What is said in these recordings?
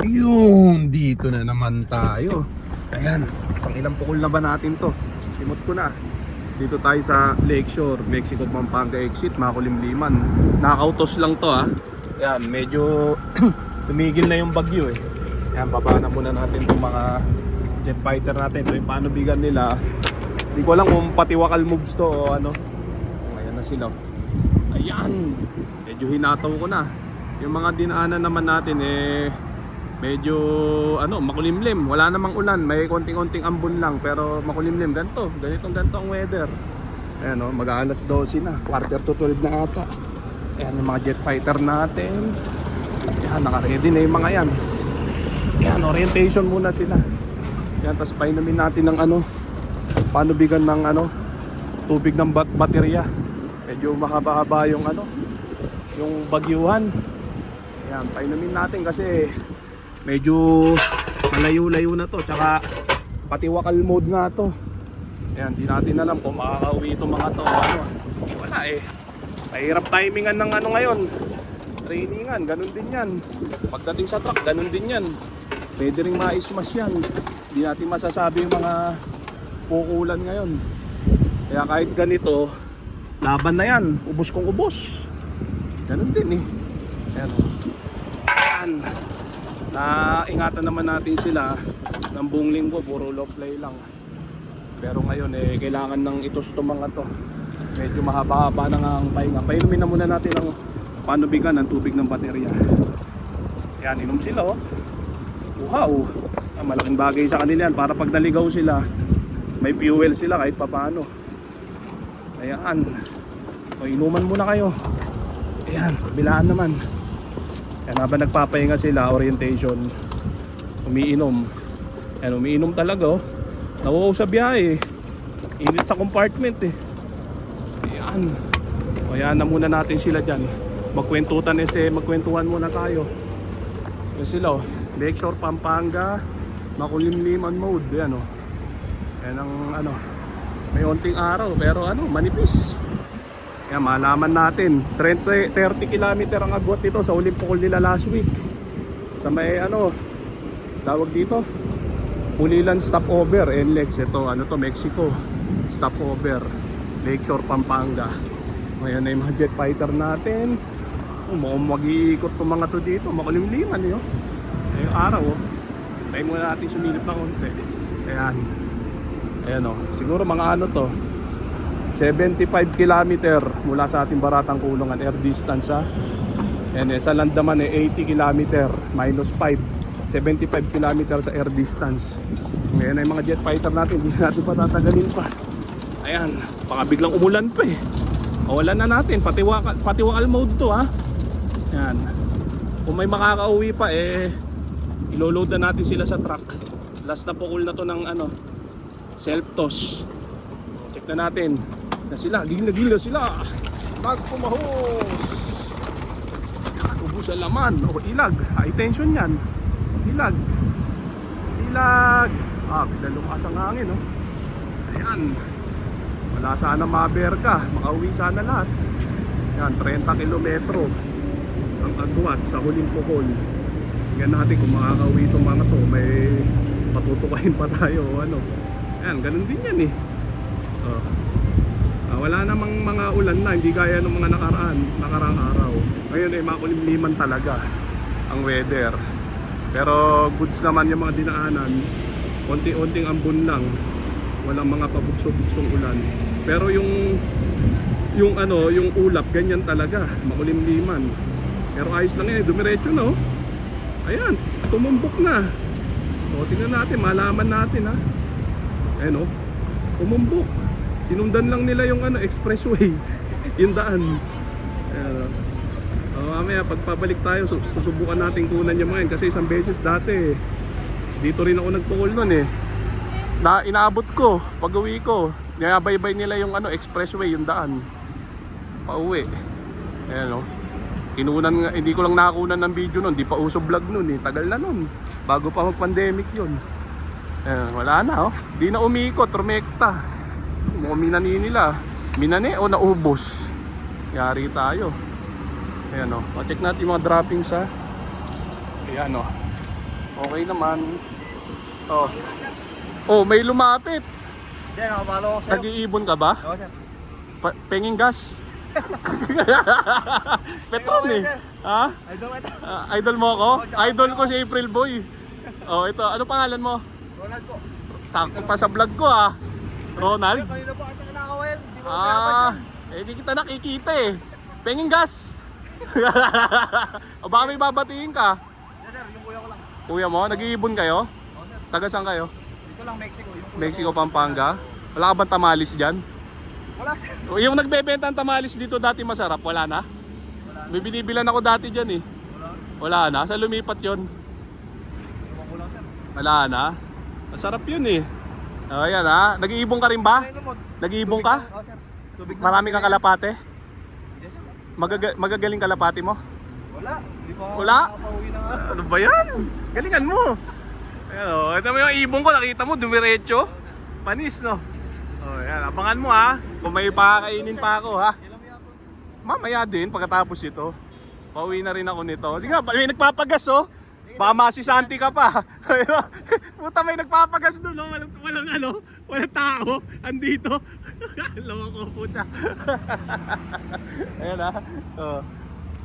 Yun, dito na naman tayo. Ayan, pang ilang pukul na ba natin to? Limot ko na. Dito tayo sa Lakeshore, Mexico Pampanga exit, makulimliman. Nakautos lang to ha. Ayan, medyo tumigil na yung bagyo eh. Ayan, baba na muna natin itong mga jet fighter natin. Ito yung panubigan nila. Hindi ko alam kung patiwakal moves to o ano. Ayan na sila. Ayan, medyo hinataw ko na. Yung mga dinaanan naman natin eh medyo makulimlim, wala namang ulan, may konting-konting ambon lang pero makulimlim, ganito ang weather. Ayan mag-aalas 12 na, quarter to 12 na ata. Ayan yung mga jet fighter natin. Ayan, naka-ready na yung mga yan. Ayan, orientation muna sila. Ayan, tapos painumin natin ng panubigan ng tubig ng baterya. Medyo mahaba-haba yung yung bagyuhan. Ayan, painumin natin kasi medyo malayo-layo na to, tsaka patiwakal mode nga to. Ayan, di natin alam kung makakauwi itong mga to. Wala eh. Mahirap timingan ng ngayon. Trainingan, ganun din yan. Pagdating sa truck, ganun din yan. Pwede rin ma-smash yan. Di natin masasabi yung mga pukulan ngayon. Kaya kahit ganito, laban na yan. Ubos kong ubos. Ganun din eh. Ayan. Ayan. Ingatan naman natin sila ng buong linggo, puro low play lang. Pero ngayon kailangan ng itos to mga to. Medyo mahaba-haba na nga ang pahinga. Painumin na muna natin ang panubigan ng tubig ng baterya. Yan, inom sila Wow, malaking bagay sa kanila yan para pag naligaw sila may fuel sila kahit papaano. Ayan, inuman muna kayo. Ayan, bilaan naman. Yan, habang nagpapahinga sila, orientation, umiinom. Yan, umiinom talaga Nauuhaw sa biyahe. Init sa compartment Ayan. Ayan na muna natin sila dyan. Magkwentuhan muna tayo. Yan sila Lakeshore Pampanga, makulimliman mode. Yan Yan ang may onting araw pero manipis. Yan, malaman natin 30 km ang agwat dito sa huling pukul nila last week. Sa may tawag dito Pulilan stopover, NLEX. Ito to Mexico stopover, Lakeshore Pampanga. Ngayon ay mga jet fighter natin. Mag-iikot to mga to dito, makulimliman yung araw tayo muna natin sumilip na konti. Ayan, siguro mga to 75 km mula sa ating Baratang Kulungan air distance sa land naman 80 km -5, 75 km sa air distance. Ngayon ay mga jet fighter natin, hindi natin patatagalin pa. Ayan, baka biglang umulan pa Kawalan na natin, patiwakal mode to Ayan, kung may makakauwi pa iloload na natin sila sa truck. Last na pukul na to ng self-toss. Check na natin na sila, gila sila. Magpumahos. Ubus ang laman ilag, high tension yan. Ilag. Biglang lumakas ang hangin Ayan, wala sana maberka, makauwi sana lahat. Ayan, 30 kilometro ang agwat sa huling pukol. Tingnan natin kung makakauwi itong mga to. May patutukahin pa tayo Ayan, ganun din yan wala namang mga ulan na, hindi gaya ng mga nakarang araw. Ngayon makulimliman talaga ang weather. Pero goods naman yung mga dinaanan. Konti-onting ambon lang. Walang mga pabugso-bugsong ulan. Pero yung ulap ganyan talaga, makulimliman. Pero ayos lang dumiretso na Ayan, tumumbok na. Tingnan natin, malaman natin Ayan tumumbok. Sinundan lang nila yung expressway, yung daan. Ayan mamaya pagpabalik tayo susubukan natin kunan yung mga yun kasi isang beses dati dito rin ako nagpukol nun inaabot ko pag uwi ko, niyabaybay nila yung expressway, yung daan pauwi. Ayan kinunan nga, hindi ko lang nakakunan ng video nun, di pa uso vlog nun tagal na nun, bago pa mag pandemic yun. Ayan, wala na di na umikot, rumekta. Minani nila, minani o naubos, yari tayo. Ayan check natin yung mga droppings Ayan Okay naman. Oh. Oh, may lumapit. Hindi, nakapalo ko sa'yo. Nag-iibon ka ba? Oo, sir. Penging gas. Petron eh. Ha? Idol mo ito. Idol mo ako? Idol ko si April Boy. Oh, ito. Ano pangalan mo? Ronald po. Sakto pa sa vlog ko ah. Ronald? Kanina po kita kinakawayan. Di mo Ah, eh di kita nakikita eh. Penging gas. O baka may babatiin ka. Yes, sir. Yung kuya ko lang. Kuya mo, nag-iibon kayo? Oo, sir. Taga saan kayo? Dito lang, Mexico. Yung kuya Mexico, ko. Pampanga? Wala ka bang tamalis dyan? Wala, sir. O, yung nagbebenta ng tamalis dito dati masarap, wala na? May binibilan ako dati dyan eh. Wala. Wala na? Sa lumipat yon. Ewan ko lang, sir. Wala na? Masarap yun eh. O yan ha. Nag-iibon ka rin ba? Nag-iibon ka? Oo, sir. Tubig na. Marami kang kalapate? Yes, sir. Magagaling kalapati mo? Wala. Di pa Wala? nakapauwi na nga. Ano ba yan? Galingan mo. Ayan o. Ito mo yung ibon ko. Nakita mo, dumiretso. Panis no? O yan. Abangan mo ha. Kung may pakakainin pa ako ha. Ilang mo yapon? Mamaya din pagkatapos ito. Pauwi na rin ako nito. Sige nga, may nagpapagas oh. Baka masisanti ka pa. Puta, may nagpapagas doon oh. Walang ano, walang tao. Andito. Lawa ko puta. Ayan ha. Oh.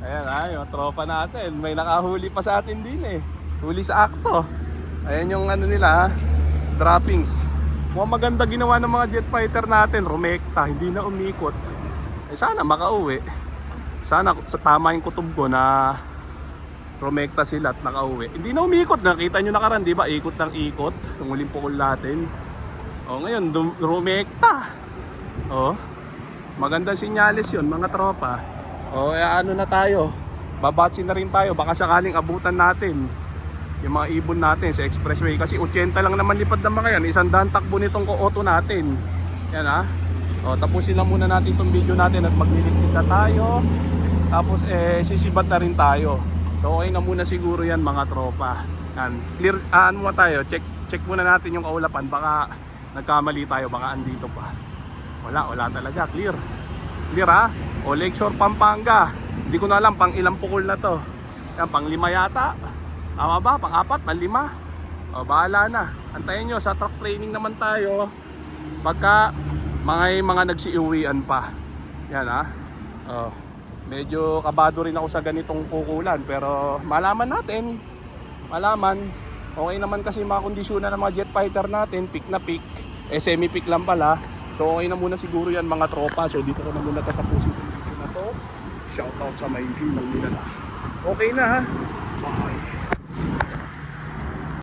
Ayan ha, yung tropa natin. May nakahuli pa sa atin din eh. Huli sa akto. Ayan yung ano nila ha. Droppings. Mukhang maganda ginawa ng mga jet fighter natin. Rumekta, hindi na umikot. Eh sana makauwi. Sana sa tama yung kutob ko na rumekta sila at nakauwi. Hindi na umikot. Nakita nyo nakaraan, di ba? Ikot ng ikot. Yung huling pukul natin. O ngayon, rumekta. O. Maganda sinyalis yun, mga tropa. O, ano na tayo. Babatsin na rin tayo. Baka sakaling abutan natin yung mga ibon natin sa expressway. Kasi 80 lang naman lipad ng mga yan. 100 takbo nitong auto natin. Yan ha. O, tapusin lang muna natin itong video natin at maglilitid na tayo. Tapos sisibat na rin tayo. So okay na muna siguro yan mga tropa. Yan. Clear, ano mo tayo, check muna natin yung kaulapan. Baka nagkamali tayo, baka andito pa. Wala talaga, clear. Clear ha? O Lakeshore Pampanga. Hindi ko na alam pang ilang pukul na to. Yan, pang 5 yata. Tama ba? Pang 4, pang 5. O bahala na. Antayin nyo, sa truck training naman tayo. Pagka mga nagsiuwian pa. Yan ha. O. Medyo kabado rin ako sa ganitong pukulan pero malaman natin. Okay naman kasi mga kondisyonan ng mga jet fighter natin, peak na peak, semi-peak lang pala. So okay na muna siguro yan mga tropa. So dito ko na muna tatapusin yung video na to. Shoutout sa may view ng nila. Okay na ha. Bye.